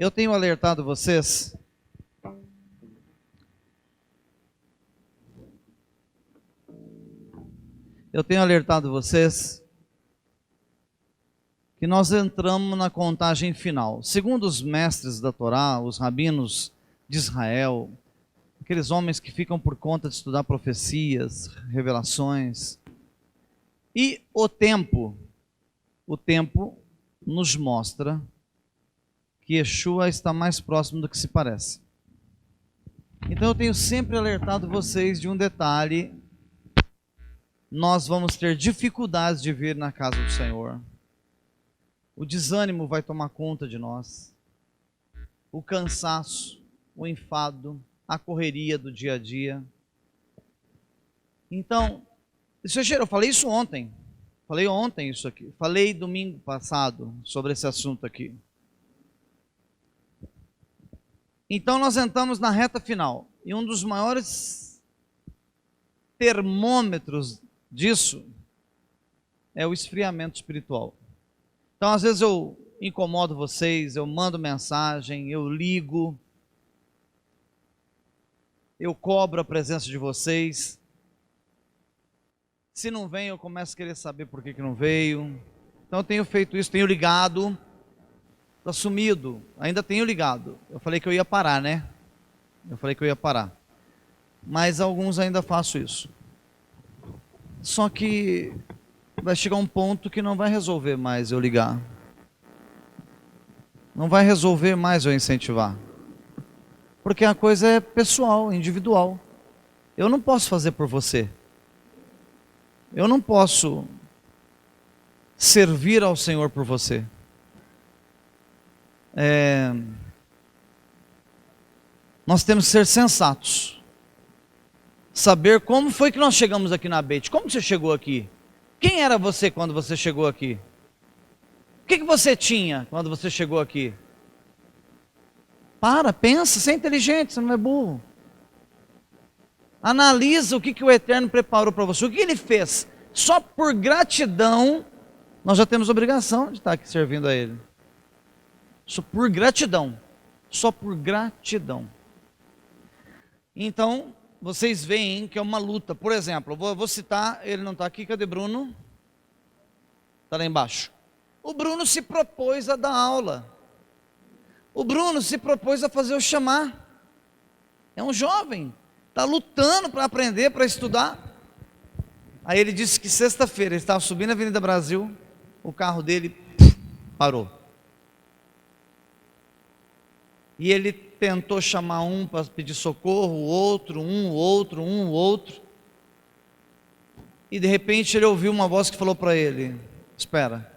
Eu tenho alertado vocês que nós entramos na contagem final. Segundo os mestres da Torá, os rabinos de Israel, aqueles homens que ficam por conta de estudar profecias, revelações, e o tempo nos mostra que Yeshua está mais próximo do que se parece. Então eu tenho sempre alertado vocês de um detalhe: nós vamos ter dificuldades de vir na casa do Senhor. O desânimo vai tomar conta de nós, o cansaço, o enfado, a correria do dia a dia. Então, eu falei isso ontem, falei domingo passado sobre esse assunto aqui. Então nós entramos na reta final, e um dos maiores termômetros disso é o esfriamento espiritual. Então às vezes eu incomodo vocês, eu mando mensagem, eu ligo, eu cobro a presença de vocês. Se não vem, eu começo a querer saber por que não veio. Então eu tenho feito isso, tenho ligado. Está sumido, ainda tenho ligado. Eu falei que eu ia parar, né? Mas alguns ainda faço isso. Só que vai chegar um ponto que não vai resolver mais eu ligar. Não vai resolver mais eu incentivar. Porque a coisa é pessoal, individual. Eu não posso fazer por você. Eu não posso servir ao Senhor por você. Nós temos que ser sensatos, saber como foi que nós chegamos aqui na Beit. Como você chegou aqui? Quem era você quando você chegou aqui? O que você tinha quando você chegou aqui? Pensa, você é inteligente, você não é burro. Analisa o que o Eterno preparou para você, o que Ele fez. Só por gratidão, nós já temos obrigação de estar aqui servindo a Ele. Só por gratidão. Então, vocês veem que é uma luta. Por exemplo, eu vou citar, ele não está aqui, cadê Bruno? Está lá embaixo. O Bruno se propôs a dar aula. O Bruno se propôs a fazer o chamar. É um jovem, está lutando para aprender, para estudar. Aí ele disse que sexta-feira ele estava subindo a Avenida Brasil, o carro dele parou. E ele tentou chamar um para pedir socorro, o outro. E de repente ele ouviu uma voz que falou para ele: espera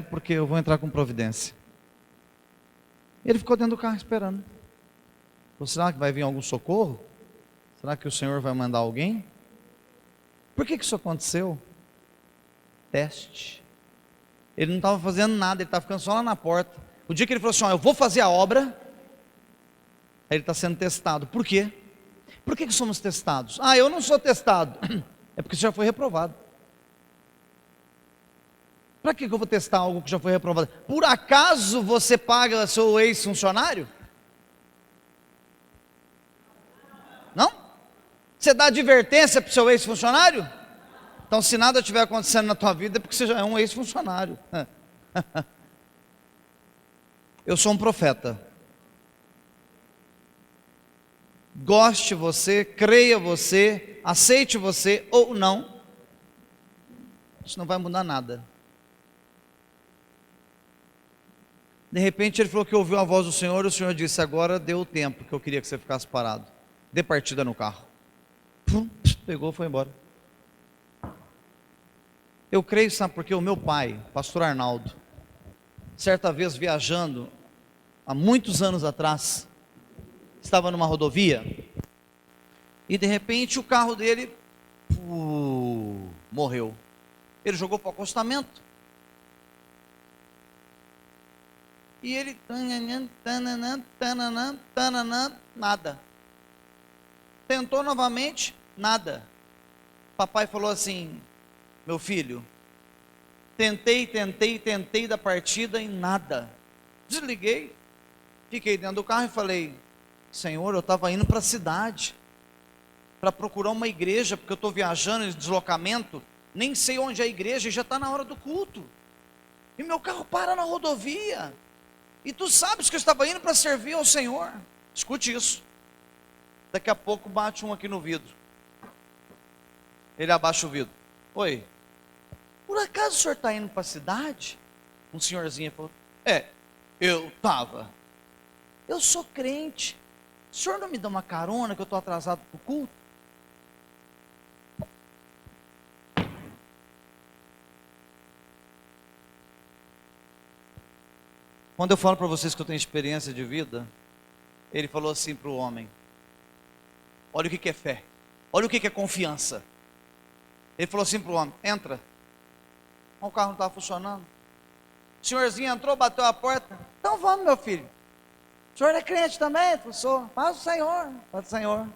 porque eu vou entrar com providência. Ele ficou dentro do carro esperando. Será que vai vir algum socorro? Será que o Senhor vai mandar alguém? Por que isso aconteceu? Teste. Ele não estava fazendo nada, ele estava ficando só lá na porta. O dia que ele falou assim: eu vou fazer a obra, aí ele está sendo testado. Por quê? Por que somos testados? Eu não sou testado. É porque você já foi reprovado. Para que eu vou testar algo que já foi reprovado? Por acaso você paga seu ex-funcionário? Não? Você dá advertência para o seu ex-funcionário? Então, se nada estiver acontecendo na tua vida, é porque você já é um ex-funcionário. Eu sou um profeta. Goste você, creia você, aceite você ou não, isso não vai mudar nada. De repente ele falou que ouviu a voz do Senhor, e o Senhor disse: agora deu o tempo que eu queria que você ficasse parado. Dê partida no carro. Pegou, foi embora. Eu creio, sabe porque o meu pai, pastor Arnaldo, certa vez viajando, há muitos anos atrás, estava numa rodovia, e de repente o carro dele morreu. Ele jogou para o acostamento. E ele, nada. Tentou novamente, nada. Papai falou assim: meu filho, tentei da partida e nada. Desliguei, fiquei dentro do carro e falei: Senhor, eu estava indo para a cidade, para procurar uma igreja, porque eu estou viajando em deslocamento, nem sei onde é a igreja, e já está na hora do culto. E meu carro para na rodovia. E tu sabes que eu estava indo para servir ao Senhor. Escute isso. Daqui a pouco bate um aqui no vidro. Ele abaixa o vidro. Oi, por acaso o senhor está indo para a cidade? Um senhorzinho falou: eu estava. Eu sou crente. O senhor não me dá uma carona que eu estou atrasado para o culto? Quando eu falo para vocês que eu tenho experiência de vida, ele falou assim para o homem: olha o que é fé, olha o que é confiança. Ele falou assim para o homem: entra. O carro não estava funcionando. O senhorzinho entrou, bateu a porta. Então vamos, meu filho. O senhor é crente também? Eu sou. Paz do Senhor. Paz do Senhor.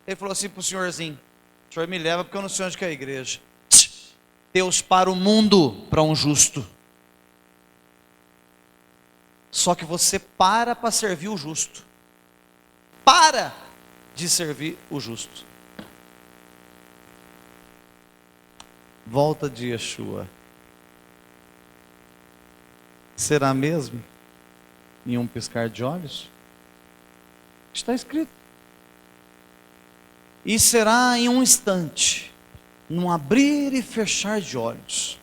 Ele falou assim para o senhorzinho: o senhor me leva porque eu não sei onde que é a igreja. Deus para o mundo para um justo. Só que você para servir o justo. Para de servir o justo. Volta de Yeshua. Será mesmo em um piscar de olhos? Está escrito. E será em um instante, num abrir e fechar de olhos.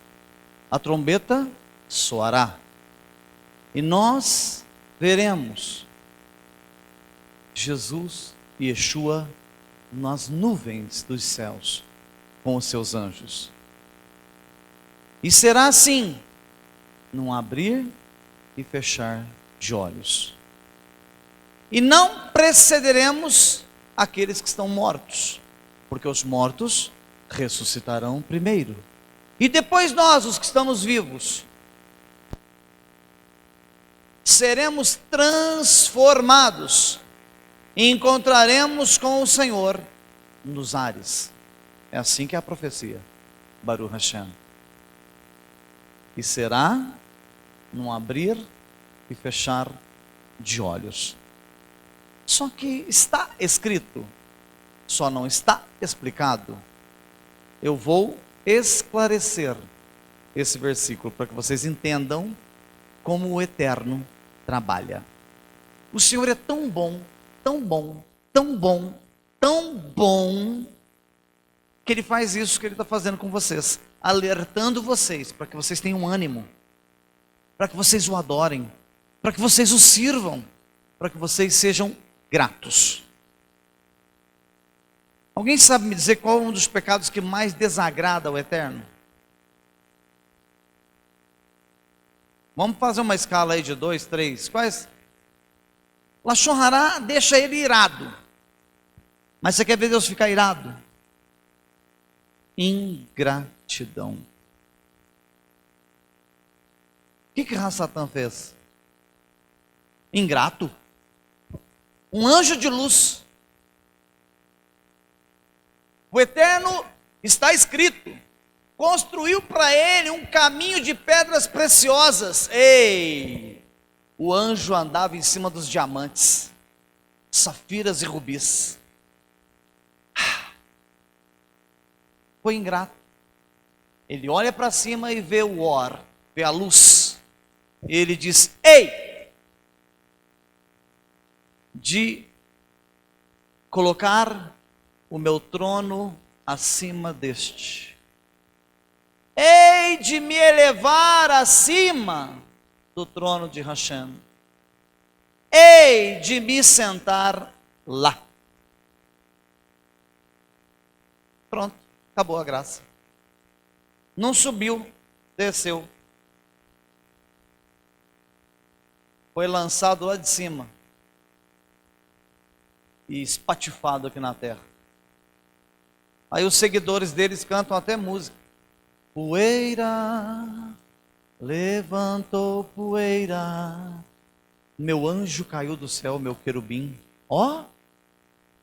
A trombeta soará. E nós veremos Jesus e Yeshua nas nuvens dos céus com os seus anjos. E será assim, num abrir e fechar de olhos. E não precederemos aqueles que estão mortos, porque os mortos ressuscitarão primeiro. E depois nós, os que estamos vivos, seremos transformados e encontraremos com o Senhor nos ares. É assim que é a profecia, Baruch Hashem. E será num abrir e fechar de olhos. Só que está escrito, só não está explicado. Eu vou esclarecer esse versículo para que vocês entendam como o Eterno trabalha. O Senhor é tão bom, tão bom, tão bom, tão bom, que Ele faz isso que Ele está fazendo com vocês, alertando vocês, para que vocês tenham ânimo, para que vocês o adorem, para que vocês o sirvam, para que vocês sejam gratos. Alguém sabe me dizer qual é um dos pecados que mais desagrada ao Eterno? Vamos fazer uma escala aí de 2, 3. Quais? Lashon Hará deixa ele irado. Mas você quer ver Deus ficar irado? Ingratidão. O que Rassatã fez? Ingrato. Um anjo de luz. O Eterno, está escrito, construiu para ele um caminho de pedras preciosas. Ei! O anjo andava em cima dos diamantes, safiras e rubis. Foi ingrato. Ele olha para cima e vê o or, vê a luz. Ele diz: ei! De colocar o meu trono acima deste. Hei de me elevar acima do trono de Hashem. Hei de me sentar lá. Pronto, acabou a graça. Não subiu, desceu. Foi lançado lá de cima e espatifado aqui na terra. Aí os seguidores deles cantam até música. Poeira, levantou poeira, meu anjo caiu do céu, meu querubim. Ó,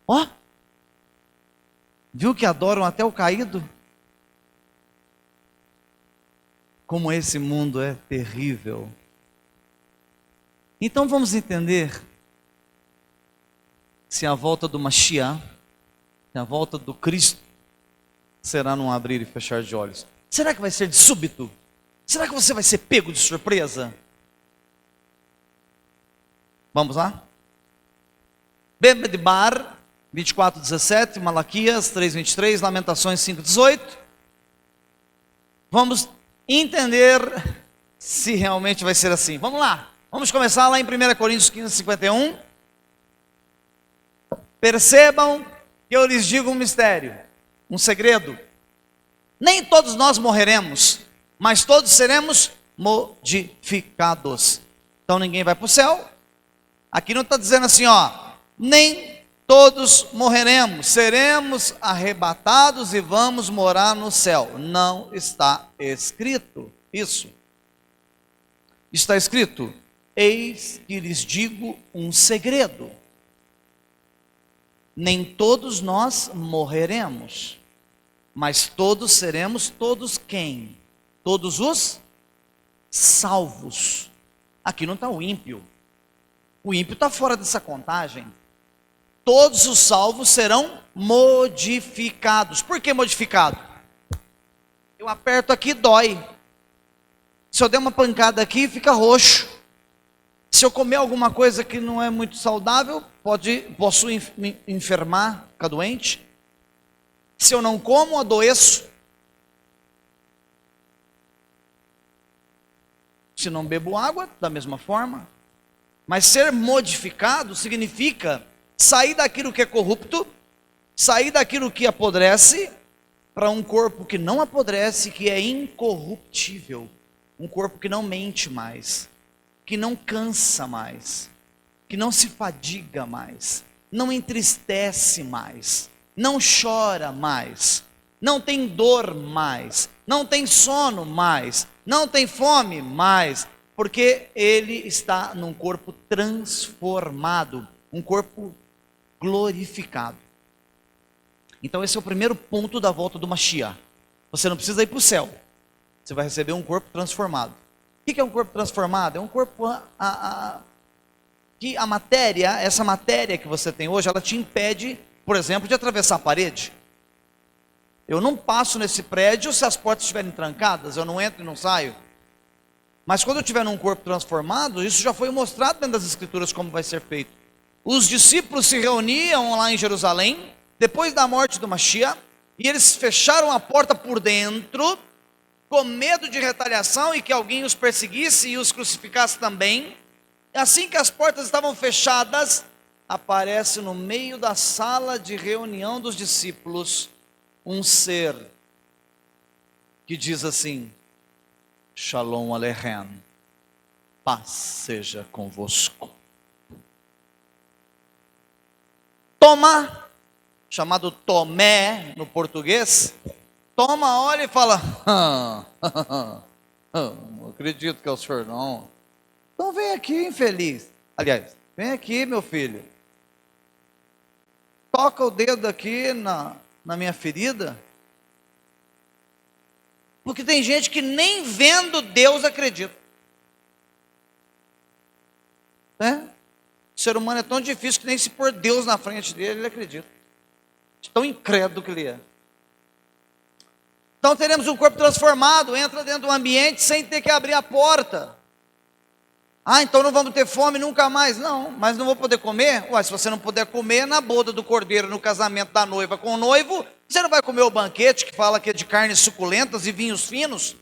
ó, viu que adoram até o caído? Como esse mundo é terrível. Então vamos entender se a volta do Mashiach, se a volta do Cristo, será num abrir e fechar de olhos. Será que vai ser de súbito? Será que você vai ser pego de surpresa? Vamos lá? Bemedbar 24:17, Malaquias 3:23, Lamentações 5:18. Vamos entender se realmente vai ser assim. Vamos lá. Vamos começar lá em 1 Coríntios 15:51. Percebam que eu lhes digo um mistério, um segredo. Nem todos nós morreremos, mas todos seremos modificados. Então ninguém vai para o céu. Aqui não está dizendo assim, ó, nem todos morreremos, seremos arrebatados e vamos morar no céu. Não está escrito isso. Está escrito, eis que lhes digo um segredo. Nem todos nós morreremos, mas todos seremos, todos quem? Todos os salvos. Aqui não está o ímpio. O ímpio está fora dessa contagem. Todos os salvos serão modificados. Por que modificado? Eu aperto aqui, dói. Se eu der uma pancada aqui, fica roxo. Se eu comer alguma coisa que não é muito saudável, posso me enfermar, ficar doente. Se eu não como, adoeço. Se não bebo água, da mesma forma. Mas ser modificado significa sair daquilo que é corrupto, sair daquilo que apodrece, para um corpo que não apodrece, que é incorruptível. Um corpo que não mente mais, que não cansa mais, que não se fadiga mais, não entristece mais, não chora mais, não tem dor mais, não tem sono mais, não tem fome mais, porque ele está num corpo transformado, um corpo glorificado. Então esse é o primeiro ponto da volta do Mashiach. Você não precisa ir para o céu, você vai receber um corpo transformado. O que é um corpo transformado? É um corpo que a matéria, essa matéria que você tem hoje, ela te impede, por exemplo, de atravessar a parede. Eu não passo nesse prédio se as portas estiverem trancadas, eu não entro e não saio. Mas quando eu estiver num corpo transformado, isso já foi mostrado dentro das Escrituras como vai ser feito. Os discípulos se reuniam lá em Jerusalém, depois da morte do Mashiach, e eles fecharam a porta por dentro, com medo de retaliação e que alguém os perseguisse e os crucificasse também. Assim que as portas estavam fechadas, aparece no meio da sala de reunião dos discípulos um ser que diz assim: Shalom Aleichem, paz seja convosco. Toma, chamado Tomé no português, toma, olha e fala: não acredito que é o senhor não. Então vem aqui, infeliz. Aliás, vem aqui, meu filho. Toca o dedo aqui na minha ferida. Porque tem gente que nem vendo Deus acredita. Né? O ser humano é tão difícil que nem se pôr Deus na frente dele, ele acredita. Tão incrédulo que ele é. Então teremos um corpo transformado, entra dentro do ambiente sem ter que abrir a porta. Ah, então não vamos ter fome nunca mais. Não, mas não vou poder comer? Ué, se você não puder comer na boda do cordeiro, no casamento da noiva com o noivo, você não vai comer o banquete que fala que é de carnes suculentas e vinhos finos?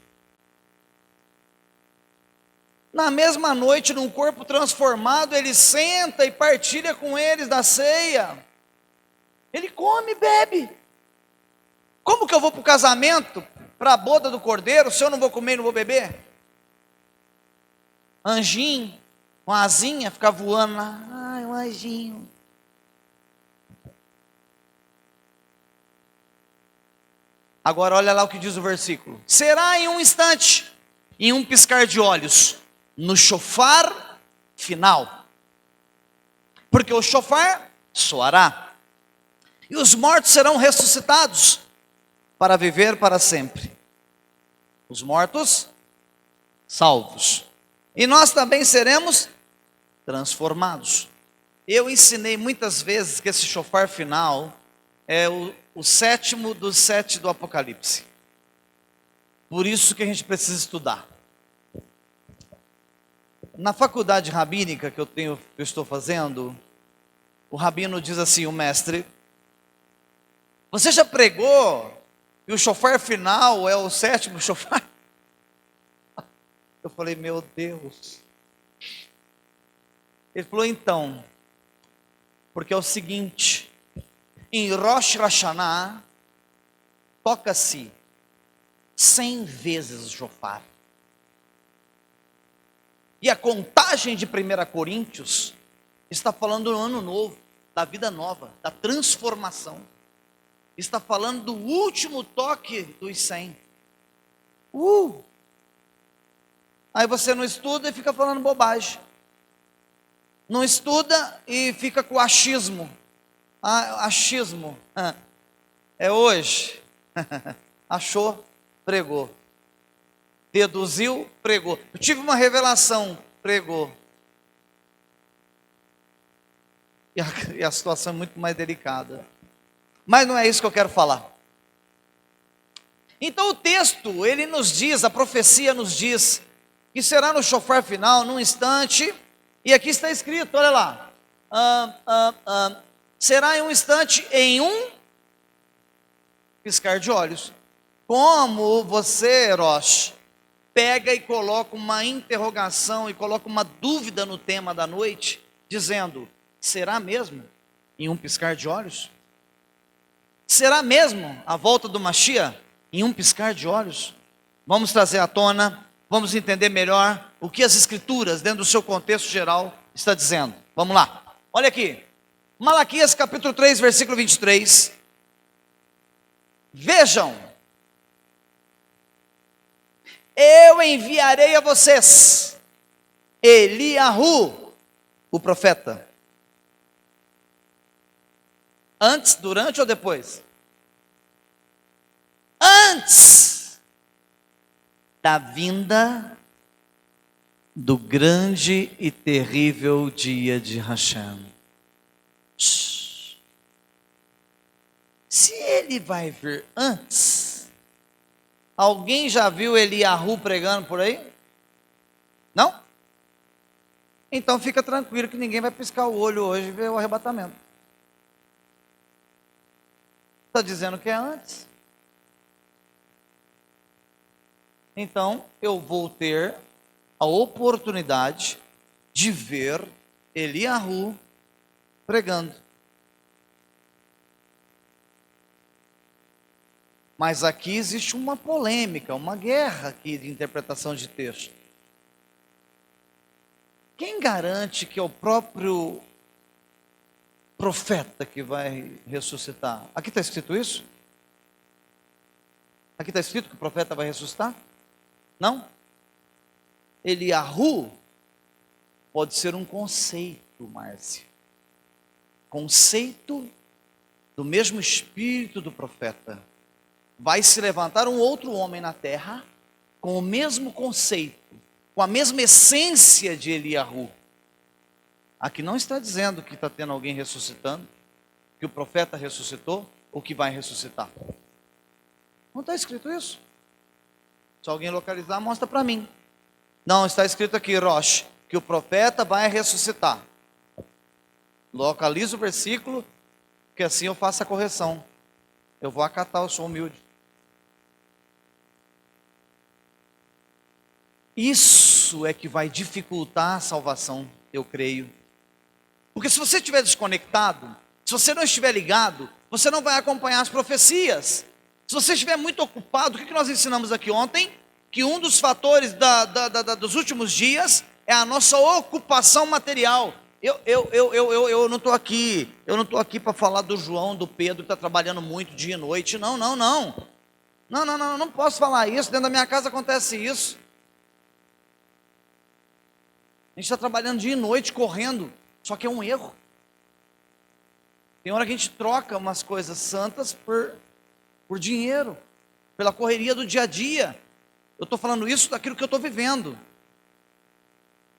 Na mesma noite, num corpo transformado, ele senta e partilha com eles da ceia. Ele come e bebe. Como que eu vou para o casamento, para a boda do cordeiro, se eu não vou comer e não vou beber? Anjinho, uma asinha, ficar voando lá. Ai, um anjinho. Agora olha lá o que diz o versículo. Será em um instante, em um piscar de olhos, no chofar final. Porque o chofar soará, e os mortos serão ressuscitados para viver para sempre. Os mortos salvos. E nós também seremos transformados. Eu ensinei muitas vezes que esse chofar final é o sétimo dos 7 do Apocalipse. Por isso que a gente precisa estudar. Na faculdade rabínica que eu estou fazendo, o rabino diz assim, o mestre: você já pregou que o chofar final é o 7º chofar? Eu falei, meu Deus. Ele falou, então, porque é o seguinte, em Rosh Hashanah, toca-se 100 vezes o chofar. E a contagem de 1 Coríntios está falando do ano novo, da vida nova, da transformação. Está falando do último toque dos 100. Aí você não estuda e fica falando bobagem. Não estuda e fica com achismo. Achismo. É hoje. Achou, pregou. Deduziu, pregou. Eu tive uma revelação, pregou. E a situação é muito mais delicada. Mas não é isso que eu quero falar. Então o texto, ele nos diz, a profecia nos diz, que será no chofar final, num instante, e aqui está escrito, olha lá. Será em um instante, em um piscar de olhos. Como você, Rosh, pega e coloca uma interrogação e coloca uma dúvida no tema da noite, dizendo, será mesmo em um piscar de olhos? Será mesmo a volta do Mashiach em um piscar de olhos? Vamos trazer à tona, vamos entender melhor o que as escrituras, dentro do seu contexto geral, está dizendo. Vamos lá, olha aqui, Malaquias capítulo 3, versículo 23. Vejam, eu enviarei a vocês Eliahu, o profeta. Antes, durante ou depois? Antes da vinda do grande e terrível dia de Hashem. Se ele vai vir antes, alguém já viu Eliahu pregando por aí? Não? Então fica tranquilo que ninguém vai piscar o olho hoje e ver o arrebatamento. Está dizendo que é antes. Então eu vou ter a oportunidade de ver Eliahu pregando. Mas aqui existe uma polêmica, uma guerra aqui de interpretação de texto. Quem garante que é o próprio profeta que vai ressuscitar? Aqui está escrito isso? Aqui está escrito que o profeta vai ressuscitar? Não? Eliahu pode ser um conceito, Márcia. Conceito do mesmo espírito do profeta. Vai se levantar um outro homem na terra com o mesmo conceito, com a mesma essência de Eliahu. Aqui não está dizendo que está tendo alguém ressuscitando, que o profeta ressuscitou ou que vai ressuscitar. Não está escrito isso. Se alguém localizar, mostra para mim. Não, está escrito aqui, Rosh, que o profeta vai ressuscitar. Localiza o versículo, que assim eu faço a correção. Eu vou acatar, eu sou humilde. Isso é que vai dificultar a salvação, eu creio. Porque se você estiver desconectado, se você não estiver ligado, você não vai acompanhar as profecias. Se você estiver muito ocupado, o que nós ensinamos aqui ontem? Que um dos fatores dos últimos dias é a nossa ocupação material. Eu não estou aqui para falar do João, do Pedro, que está trabalhando muito dia e noite. Não. Não posso falar isso, dentro da minha casa acontece isso. A gente está trabalhando dia e noite, correndo, só que é um erro. Tem hora que a gente troca umas coisas santas por dinheiro, pela correria do dia a dia. Eu estou falando isso daquilo que eu estou vivendo.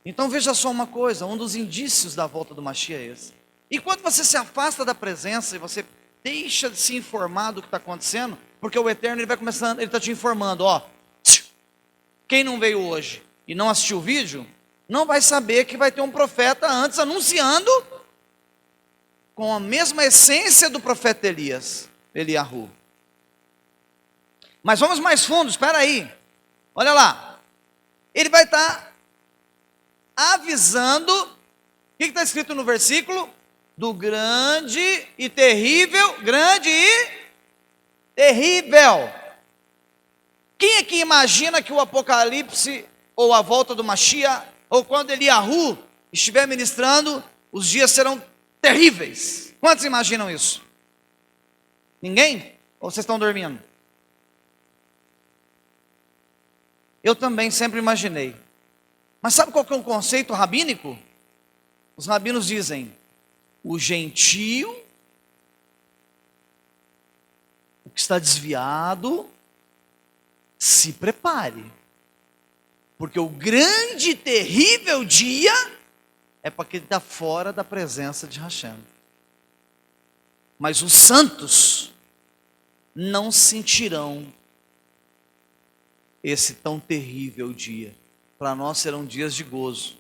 Então veja só uma coisa, um dos indícios da volta do Mashiach é esse. E quando você se afasta da presença e você deixa de se informar do que está acontecendo, porque o Eterno ele vai começando, ele está te informando, ó, quem não veio hoje e não assistiu o vídeo, não vai saber que vai ter um profeta antes anunciando com a mesma essência do profeta Eliahu. Mas vamos mais fundo, espera aí. Olha lá. Ele vai estar avisando, o que está escrito no versículo? Do grande e terrível, grande e terrível. Quem é que imagina que o Apocalipse, ou a volta do Mashiach, ou quando Eliahu estiver ministrando, os dias serão terríveis? Quantos imaginam isso? Ninguém? Ou vocês estão dormindo? Eu também sempre imaginei. Mas sabe qual que é um conceito rabínico? Os rabinos dizem, o gentio, o que está desviado, se prepare. Porque o grande e terrível dia é para quem está fora da presença de Hashem. Mas os santos não sentirão esse tão terrível dia. Para nós serão dias de gozo,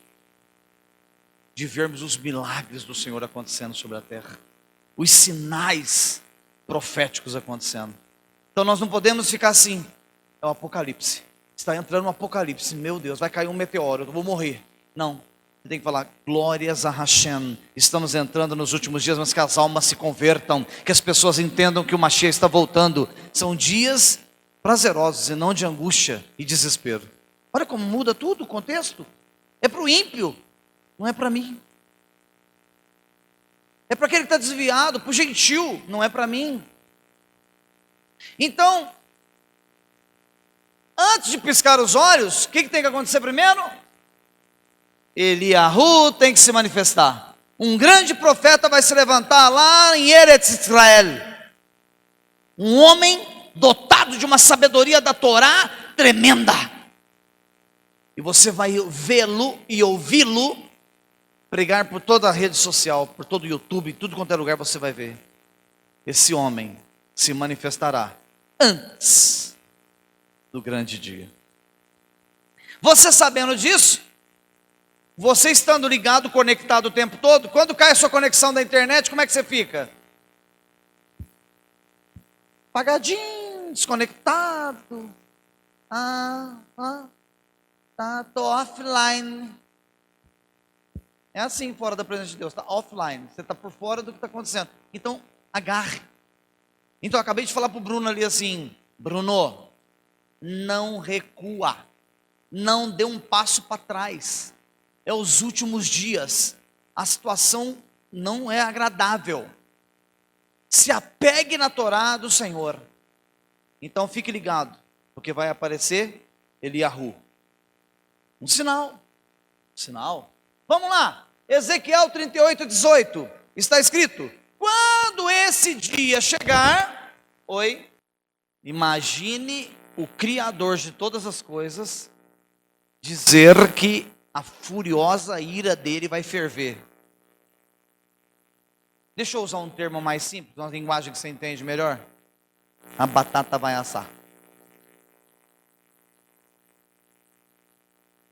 de vermos os milagres do Senhor acontecendo sobre a terra, os sinais proféticos acontecendo. Então nós não podemos ficar assim, é o Apocalipse, está entrando no Apocalipse, meu Deus, vai cair um meteoro, eu vou morrer. Não, você tem que falar, glórias a Hashem, estamos entrando nos últimos dias, mas que as almas se convertam, que as pessoas entendam que o Mashiach está voltando. São dias prazerosos e não de angústia e desespero. Olha como muda tudo o contexto. É para o ímpio, não é para mim. É para aquele que está desviado, para o gentil, não é para mim. Então, antes de piscar os olhos, o que tem que acontecer primeiro? Eliahu tem que se manifestar. Um grande profeta vai se levantar lá em Eretz Israel. Um homem dotado de uma sabedoria da Torá tremenda. E você vai vê-lo e ouvi-lo pregar por toda a rede social, por todo o YouTube, tudo quanto é lugar você vai ver. Esse homem se manifestará antes do grande dia. Você sabendo disso, você estando ligado, conectado o tempo todo, quando cai a sua conexão da internet, como é que você fica? Apagadinho, desconectado. Tô offline. É assim fora da presença de Deus, está offline. Você está por fora do que está acontecendo. Então, agarre. Então, eu acabei de falar para o Bruno ali assim, Bruno, não recua. Não dê um passo para trás. É os últimos dias. A situação não é agradável. Se apegue na Torá do Senhor. Então, fique ligado, porque vai aparecer Eliahu. Um sinal. Sinal. Vamos lá. Ezequiel 38:18. Está escrito: quando esse dia chegar, imagine o Criador de todas as coisas dizer que a furiosa ira dele vai ferver. Deixa eu usar um termo mais simples, uma linguagem que você entende melhor. A batata vai assar.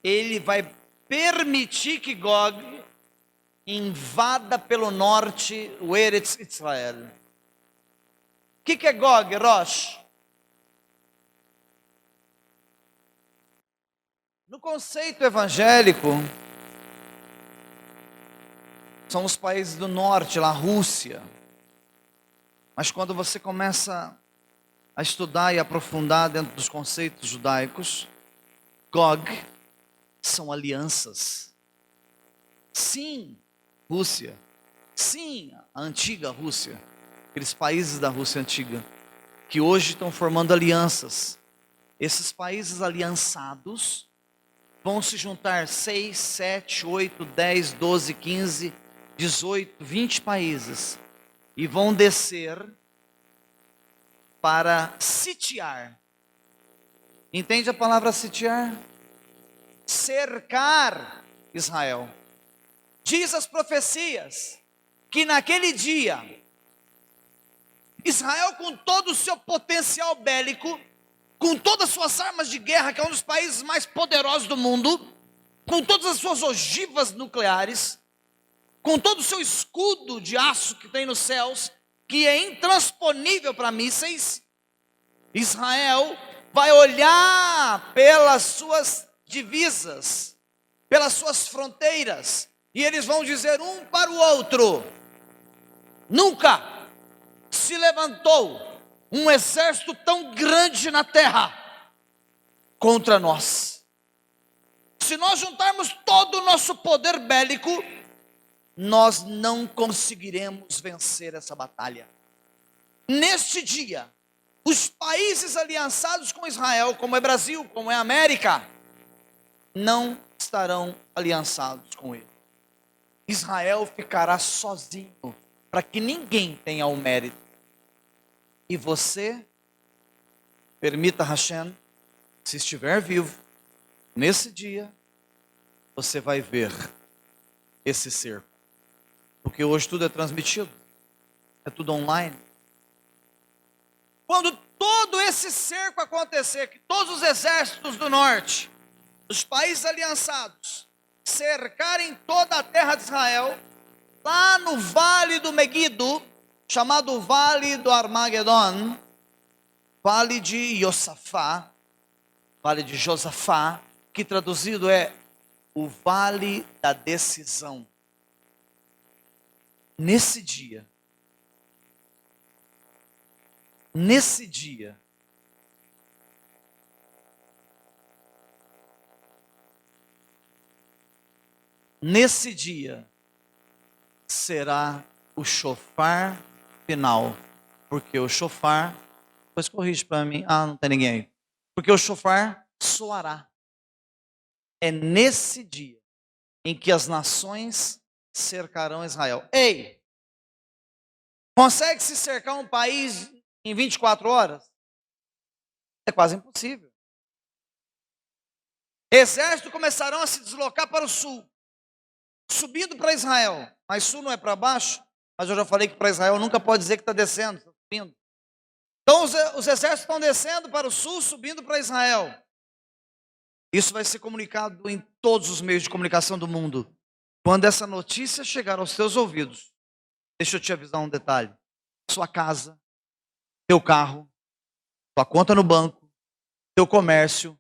Ele vai permitir que Gog invada pelo norte o Eretz Israel. O que é Gog, Rosh? No conceito evangélico, são os países do norte, lá, Rússia. Mas quando você começa a estudar e aprofundar dentro dos conceitos judaicos, Gog são alianças. Sim, Rússia. Sim, a antiga Rússia. Aqueles países da Rússia antiga. que hoje estão formando alianças. Esses países aliançados vão se juntar 6, 7, 8, 10, 12, 15, 18, 20 países e vão descer para sitiar. Entende a palavra sitiar? Cercar Israel. Diz as profecias que naquele dia Israel, com todo o seu potencial bélico, com todas as suas armas de guerra, que é um dos países mais poderosos do mundo, com todas as suas ogivas nucleares, com todo o seu escudo de aço que tem nos céus, que é intransponível para mísseis, Israel vai olhar pelas suas divisas, pelas suas fronteiras, e eles vão dizer um para o outro: nunca se levantou um exército tão grande na terra contra nós. Se nós juntarmos todo o nosso poder bélico, nós não conseguiremos vencer essa batalha. Neste dia, os países aliançados com Israel, como é Brasil, como é América, não estarão aliançados com ele. Israel ficará sozinho, para que ninguém tenha o mérito. E você, permita Hashem, se estiver vivo, nesse dia, você vai ver esse cerco. Porque hoje tudo é transmitido, é tudo online. Quando todo esse cerco acontecer, que todos os exércitos do norte, os países aliançados, cercarem toda a terra de Israel, lá no vale do Meguido, chamado Vale do Armagedon, Vale de Josafá, Vale de Josafá, que traduzido é o Vale da Decisão. Nesse dia, será o shofar final, porque o shofar, depois corrige para mim, não tem ninguém aí, porque o shofar soará. É nesse dia em que as nações cercarão Israel. Ei, consegue se cercar um país em 24 horas? É quase impossível. Exércitos começarão a se deslocar para o sul, subindo para Israel. Mas sul não é para baixo, mas eu já falei que para Israel nunca pode dizer que está descendo, está subindo. Então os exércitos estão descendo para o sul, subindo para Israel. Isso vai ser comunicado em todos os meios de comunicação do mundo. Quando essa notícia chegar aos teus ouvidos, deixa eu te avisar um detalhe: sua casa, teu carro, tua conta no banco, teu comércio,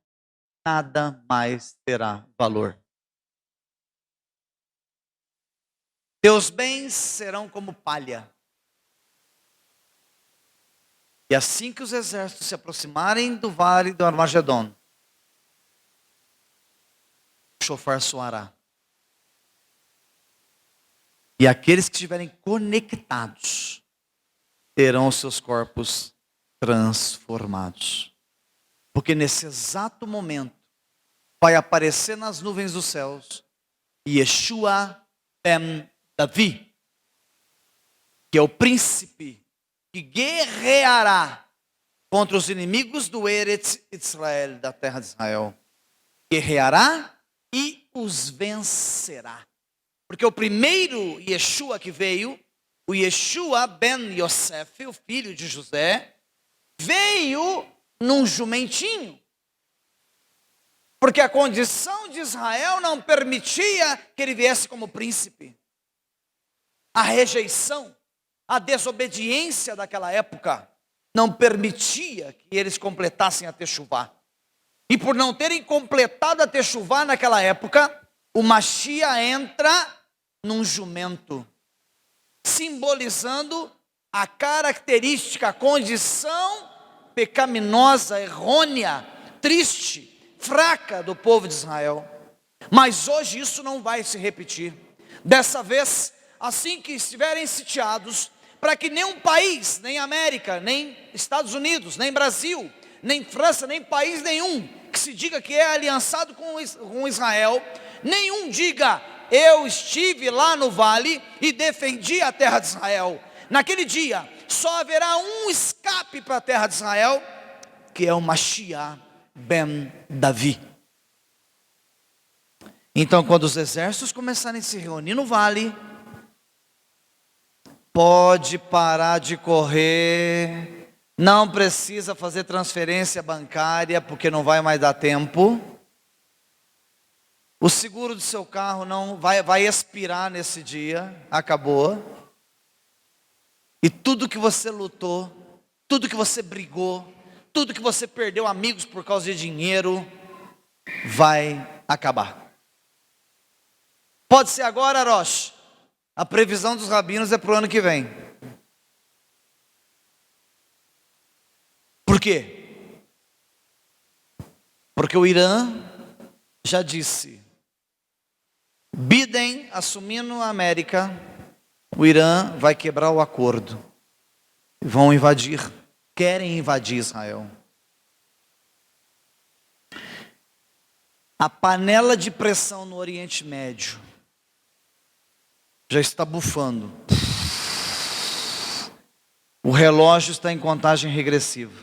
nada mais terá valor. Teus bens serão como palha. E assim que os exércitos se aproximarem do vale do Armagedon, o shofar soará. E aqueles que estiverem conectados terão os seus corpos transformados. Porque nesse exato momento vai aparecer nas nuvens dos céus Yeshua ben Davi, que é o príncipe que guerreará contra os inimigos do Eretz Israel, da terra de Israel. Guerreará e os vencerá. Porque o primeiro Yeshua que veio, o Yeshua ben Yosef, o filho de José, veio num jumentinho. Porque a condição de Israel não permitia que ele viesse como príncipe. A rejeição, a desobediência daquela época não permitia que eles completassem a Teshuvá. E por não terem completado a Teshuvá naquela época, o Mashiach entra num jumento, simbolizando a característica, a condição pecaminosa, errônea, triste, fraca do povo de Israel. Mas hoje isso não vai se repetir. Dessa vez, assim que estiverem sitiados, para que nenhum país, nem América, nem Estados Unidos, nem Brasil, nem França, nem país nenhum, que se diga que é aliançado com Israel, nenhum diga, eu estive lá no vale e defendi a terra de Israel. Naquele dia, só haverá um escape para a terra de Israel, que é o Mashiach ben Davi. Então, quando os exércitos começarem a se reunir no vale, pode parar de correr, não precisa fazer transferência bancária, porque não vai mais dar tempo. O seguro do seu carro não vai expirar nesse dia, acabou. E tudo que você lutou, tudo que você brigou, tudo que você perdeu amigos por causa de dinheiro, vai acabar. Pode ser agora, Rosh. A previsão dos rabinos é para o ano que vem. Por quê? Porque o Irã já disse, Biden assumindo a América, o Irã vai quebrar o acordo. Vão invadir, querem invadir Israel. A panela de pressão no Oriente Médio já está bufando. O relógio está em contagem regressiva.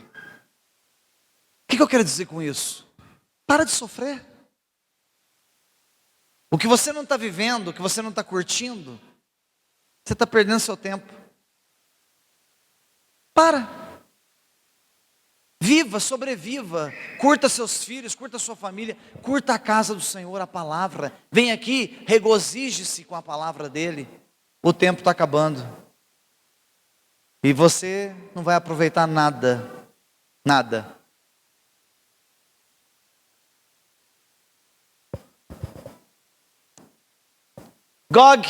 O que eu quero dizer com isso? Para de sofrer. O que você não está vivendo, o que você não está curtindo, você está perdendo seu tempo. Para. Viva, sobreviva, curta seus filhos, curta sua família, curta a casa do Senhor, a palavra. Vem aqui, regozije-se com a palavra dele. O tempo está acabando. E você não vai aproveitar nada. Nada. Gog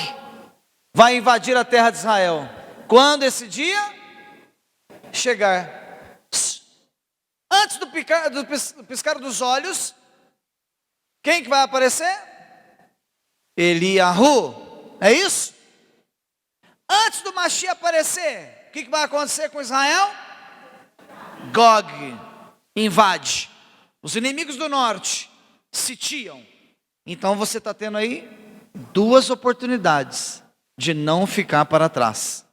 vai invadir a terra de Israel. Quando esse dia chegar. Antes do piscar dos olhos, quem que vai aparecer? Eliahu, é isso? Antes do Mashiach aparecer, o que vai acontecer com Israel? Gog invade. Os inimigos do norte sitiam. Então você está tendo aí duas oportunidades de não ficar para trás.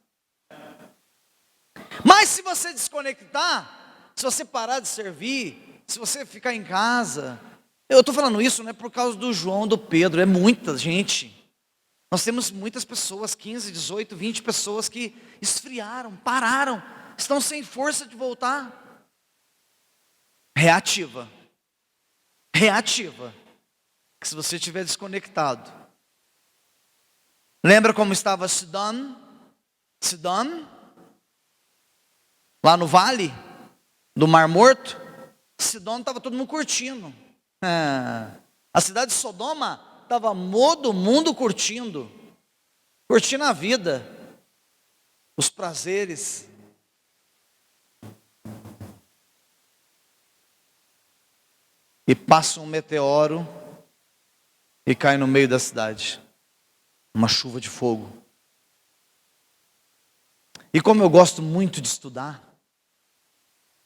Mas se você desconectar, se você parar de servir, se você ficar em casa, eu estou falando isso não é por causa do João, do Pedro, é muita gente. Nós temos muitas pessoas, 15, 18, 20 pessoas que esfriaram, pararam, estão sem força de voltar. Reativa. Reativa. Que se você estiver desconectado. Lembra como estava Sidon? Sidon? Lá no vale do Mar Morto, Sidom estava todo mundo curtindo. A cidade de Sodoma estava todo mundo curtindo a vida, os prazeres. E passa um meteoro e cai no meio da cidade, uma chuva de fogo. E como eu gosto muito de estudar,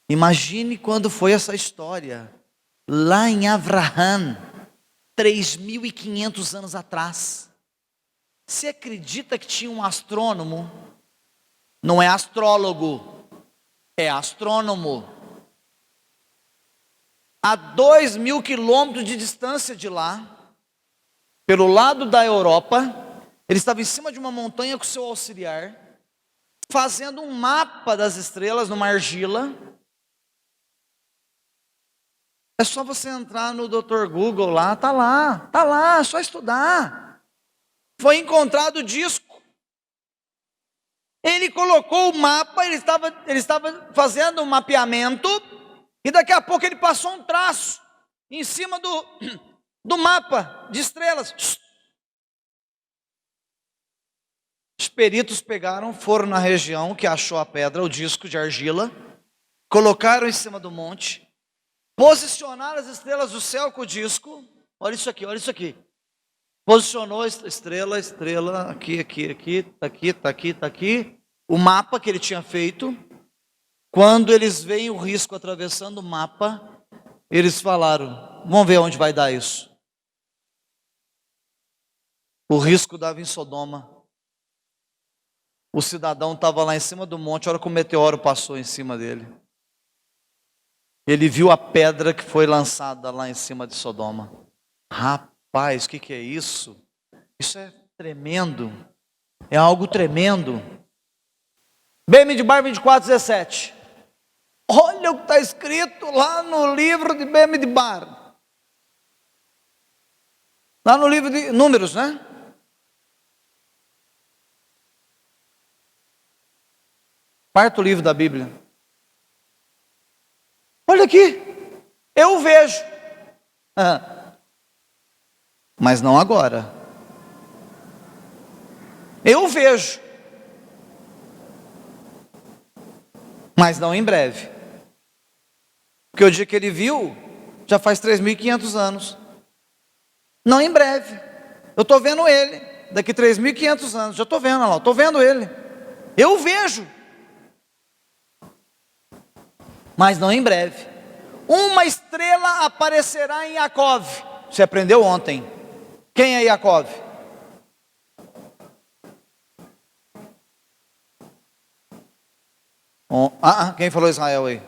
imagine quando foi essa história, lá em Avraham, 3.500 anos atrás. Você acredita que tinha um astrônomo? Não é astrólogo, é astrônomo. A 2.000 quilômetros de distância de lá, pelo lado da Europa, ele estava em cima de uma montanha com seu auxiliar, fazendo um mapa das estrelas numa argila. É só você entrar no Dr. Google lá, tá lá, é só estudar. Foi encontrado o disco. Ele colocou o mapa, ele estava fazendo um mapeamento, e daqui a pouco ele passou um traço em cima do mapa de estrelas. Os peritos pegaram, foram na região que achou a pedra, o disco de argila, colocaram em cima do monte, posicionaram as estrelas do céu com o disco. Olha isso aqui, olha isso aqui. Posicionou estrela, aqui, tá aqui. o mapa que ele tinha feito. Quando eles veem o risco atravessando o mapa, eles falaram: vamos ver onde vai dar isso. O risco dava em Sodoma. O cidadão estava lá em cima do monte, a hora que o meteoro passou em cima dele. Ele viu a pedra que foi lançada lá em cima de Sodoma. Rapaz, o que é isso? Isso é tremendo. É algo tremendo. Bemidbar 24:17. Olha o que está escrito lá no livro de Bemidbar. Lá no livro de Números, né? Quarto livro da Bíblia. Olha aqui. Eu vejo. Mas não agora. Eu vejo. Mas não em breve. Porque o dia que ele viu, já faz 3.500 anos. Não em breve. Eu estou vendo ele. Daqui 3.500 anos. Já estou vendo lá. Estou vendo ele. Eu vejo. Mas não em breve. Uma estrela aparecerá em Jacove. Você aprendeu ontem. Quem é Jacove? Quem falou Israel aí?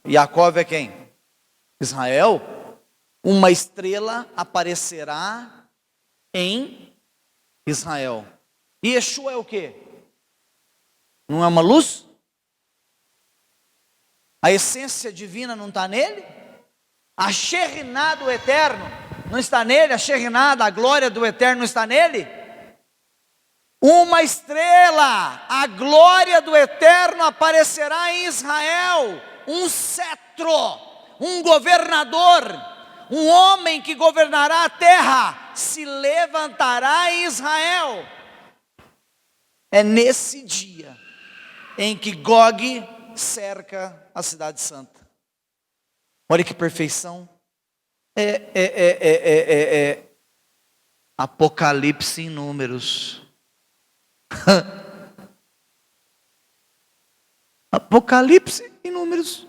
Jacove é quem? Israel? Uma estrela aparecerá em Israel. E Yeshua é o quê? Não é uma luz? A essência divina não está nele? A Shekhinah do eterno não está nele? A Shekhinah, a glória do eterno não está nele? Uma estrela, a glória do eterno aparecerá em Israel. Um cetro, um governador, um homem que governará a terra, se levantará em Israel. É nesse dia em que Gog cerca a cidade santa. Olha que perfeição. Apocalipse em números. Apocalipse em números.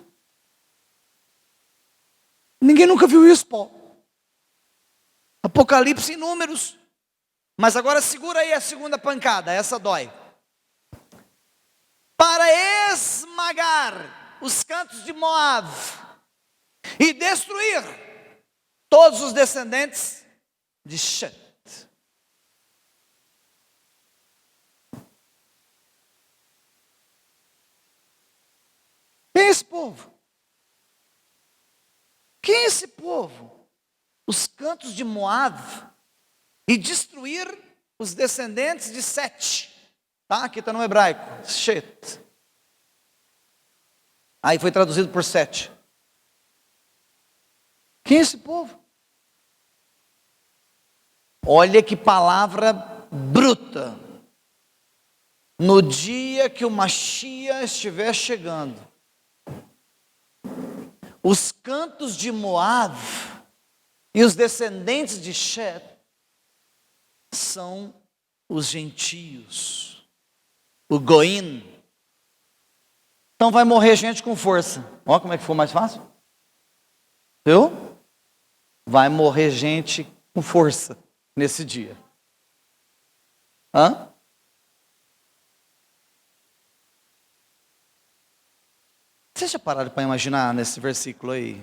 Ninguém nunca viu isso, Paulo. Apocalipse em números. Mas agora segura aí a segunda pancada, essa dói. Para esmagar os cantos de Moab e destruir todos os descendentes de Shet. Quem é esse povo? Quem é esse povo? Os cantos de Moab e destruir os descendentes de Sete. Tá? Aqui está no hebraico. Shet. Aí foi traduzido por Sete. Quem é esse povo? Olha que palavra bruta. No dia que o Mashiach estiver chegando, os cantos de Moab e os descendentes de Shet são os gentios, o Goim. Então vai morrer gente com força. Olha como é que ficou mais fácil. Viu? Vai morrer gente com força nesse dia. Vocês já pararam para imaginar nesse versículo aí?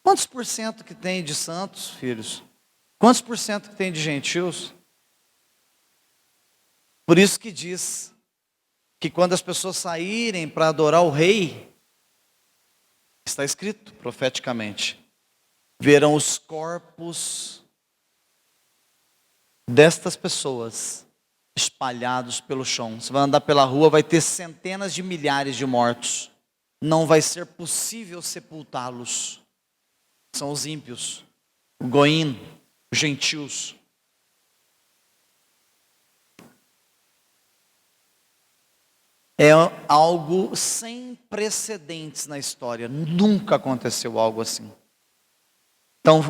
Quantos por cento que tem de santos, filhos? Quantos por cento que tem de gentios? Por isso que diz que quando as pessoas saírem para adorar o rei, está escrito profeticamente, verão os corpos destas pessoas espalhados pelo chão. Você vai andar pela rua, vai ter centenas de milhares de mortos. Não vai ser possível sepultá-los. São os ímpios, o Goim, os gentios. É algo sem precedentes na história. Nunca aconteceu algo assim. Então,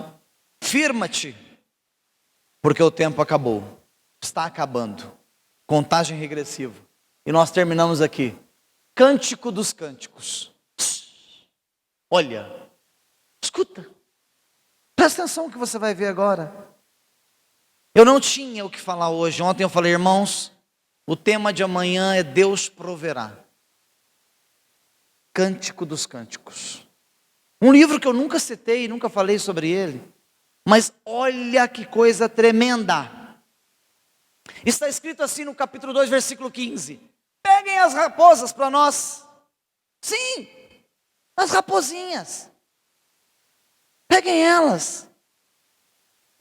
firma-te, porque o tempo acabou. Está acabando. Contagem regressiva. E nós terminamos aqui. Cântico dos Cânticos. Olha, escuta. Presta atenção no que você vai ver agora. Eu não tinha o que falar hoje. Ontem eu falei, irmãos, o tema de amanhã é Deus proverá. Cântico dos Cânticos. Um livro que eu nunca citei, nunca falei sobre ele. Mas olha que coisa tremenda. Está escrito assim no capítulo 2, versículo 15. Peguem as raposas para nós. Sim, as raposinhas. Peguem elas.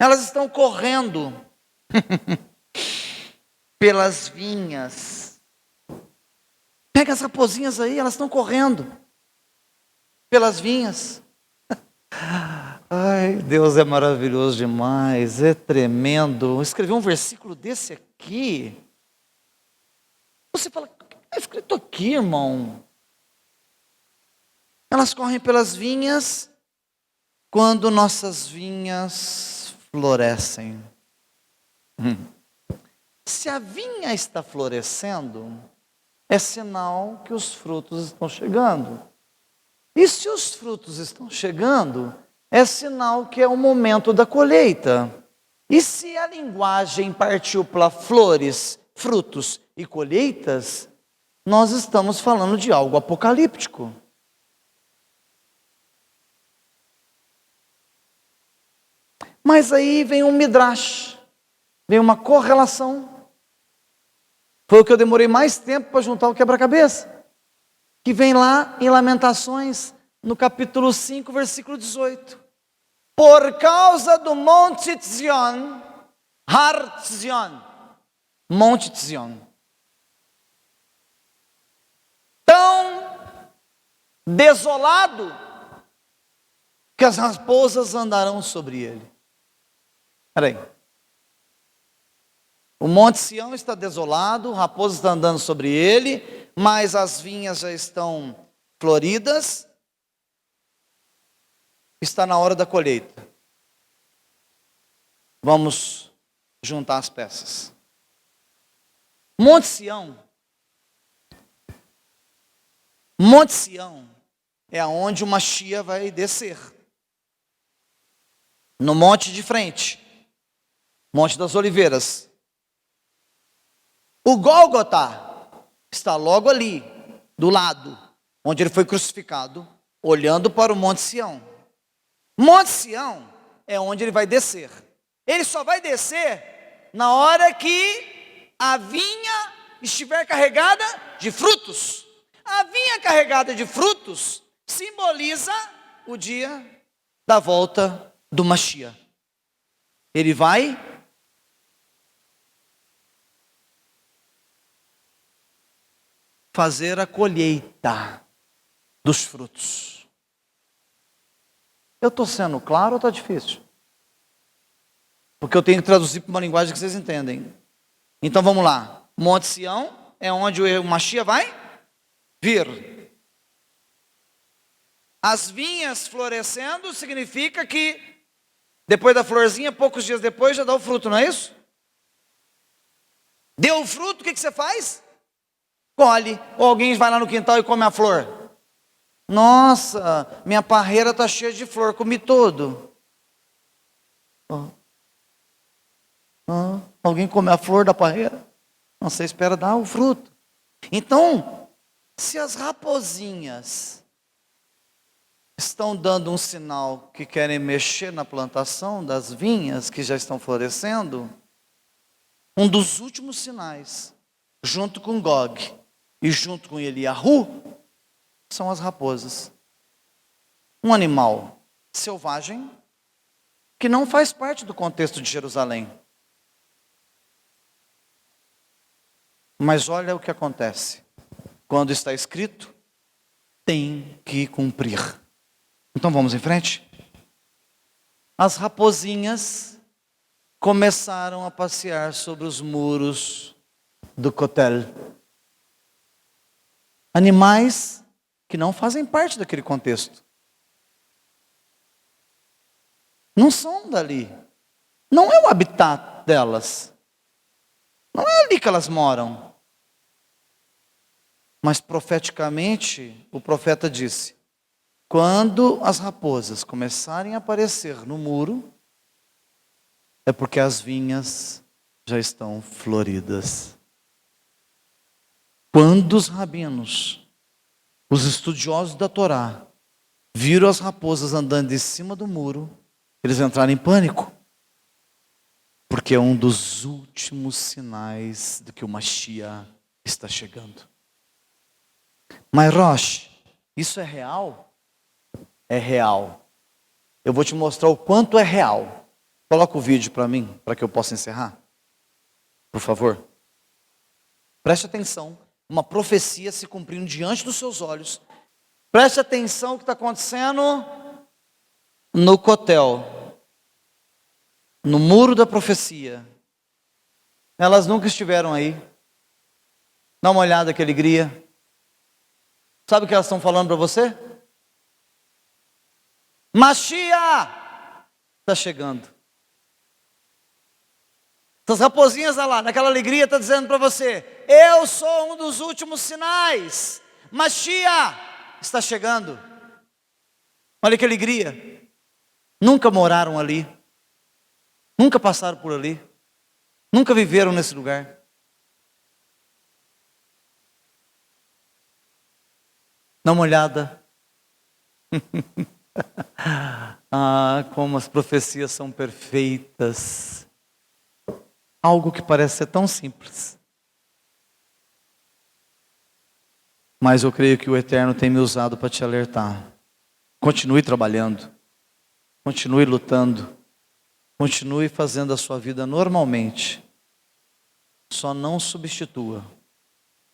Elas estão correndo pelas vinhas. Pega as raposinhas aí, elas estão correndo pelas vinhas. Ai, Deus é maravilhoso demais, é tremendo. Escrever um versículo desse aqui. Você fala, o que está escrito aqui, irmão? Elas correm pelas vinhas quando nossas vinhas florescem. Se a vinha está florescendo, é sinal que os frutos estão chegando. E se os frutos estão chegando, é sinal que é o momento da colheita. E se a linguagem partiu para flores, frutos e colheitas, nós estamos falando de algo apocalíptico. Mas aí vem um midrash, vem uma correlação. Foi o que eu demorei mais tempo para juntar o quebra-cabeça. Que vem lá em Lamentações, no capítulo 5, versículo 18. Por causa do Monte Tzion, Har Tzion, Monte Tzion, tão desolado, que as raposas andarão sobre ele. Espera aí. O Monte Sião está desolado, raposas estão andando sobre ele, mas as vinhas já estão floridas. Está na hora da colheita. Vamos juntar as peças. Monte Sião é aonde o Mashiach vai descer. No monte de frente, Monte das Oliveiras. O Gólgota está logo ali, do lado, onde ele foi crucificado, olhando para o Monte Sião. Monte Sião é onde ele vai descer. Ele só vai descer na hora que a vinha estiver carregada de frutos. A vinha carregada de frutos simboliza o dia da volta do Mashiach. Ele vai fazer a colheita dos frutos. Eu estou sendo claro ou está difícil? Porque eu tenho que traduzir para uma linguagem que vocês entendem. Então vamos lá. Monte Sião é onde o Mashiach vai vir. As vinhas florescendo significa que depois da florzinha, poucos dias depois já dá o fruto, não é isso? Deu o fruto, o que você faz? Colhe. Ou alguém vai lá no quintal e come a flor. Nossa, minha parreira está cheia de flor, comi todo. Alguém come a flor da parreira? Não, você espera dar o fruto. Então, se as raposinhas estão dando um sinal que querem mexer na plantação das vinhas que já estão florescendo, um dos últimos sinais, junto com Gog e junto com Eliahu, são as raposas. Um animal selvagem que não faz parte do contexto de Jerusalém. Mas olha o que acontece. Quando está escrito, tem que cumprir. Então vamos em frente? As raposinhas começaram a passear sobre os muros do Kotel. Animais que não fazem parte daquele contexto. Não são dali. Não é o habitat delas. Não é ali que elas moram. Mas profeticamente, o profeta disse: quando as raposas começarem a aparecer no muro, é porque as vinhas já estão floridas. Quando os rabinos, os estudiosos da Torá, viram as raposas andando em cima do muro, eles entraram em pânico. Porque é um dos últimos sinais de que o Mashiach está chegando. Mas Rosh, isso é real? É real. Eu vou te mostrar o quanto é real. Coloca o vídeo para mim, para que eu possa encerrar. Por favor. Preste atenção. Uma profecia se cumprindo diante dos seus olhos. Preste atenção no que está acontecendo no Cotel. No muro da profecia. Elas nunca estiveram aí. Dá uma olhada, que alegria. Sabe o que elas estão falando para você? Mashiach está chegando. Essas raposinhas lá, naquela alegria, está dizendo para você: eu sou um dos últimos sinais. Mashiach está chegando. Olha que alegria. Nunca moraram ali. Nunca passaram por ali. Nunca viveram nesse lugar. Dá uma olhada. Como as profecias são perfeitas. Algo que parece ser tão simples. Mas eu creio que o Eterno tem me usado para te alertar. Continue trabalhando. Continue lutando. Continue fazendo a sua vida normalmente. Só não substitua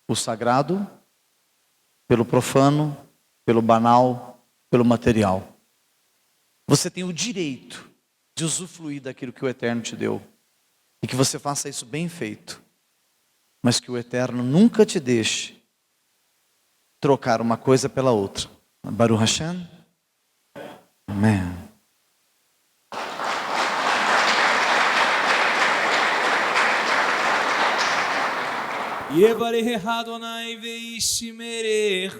o sagrado pelo profano, pelo banal, pelo material. Você tem o direito de usufruir daquilo que o Eterno te deu. E que você faça isso bem feito. Mas que o Eterno nunca te deixe trocar uma coisa pela outra. Baruch Hashem. Amém. Yevarecha Adonai veishmerecha.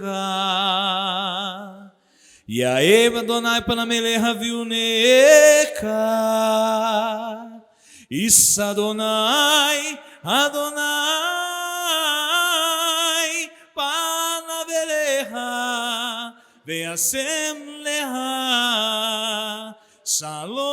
Yaev Adonai panamelecha viunecha. Issa Adonai, Adonai panavelecha. Veasem lecha. Shalom.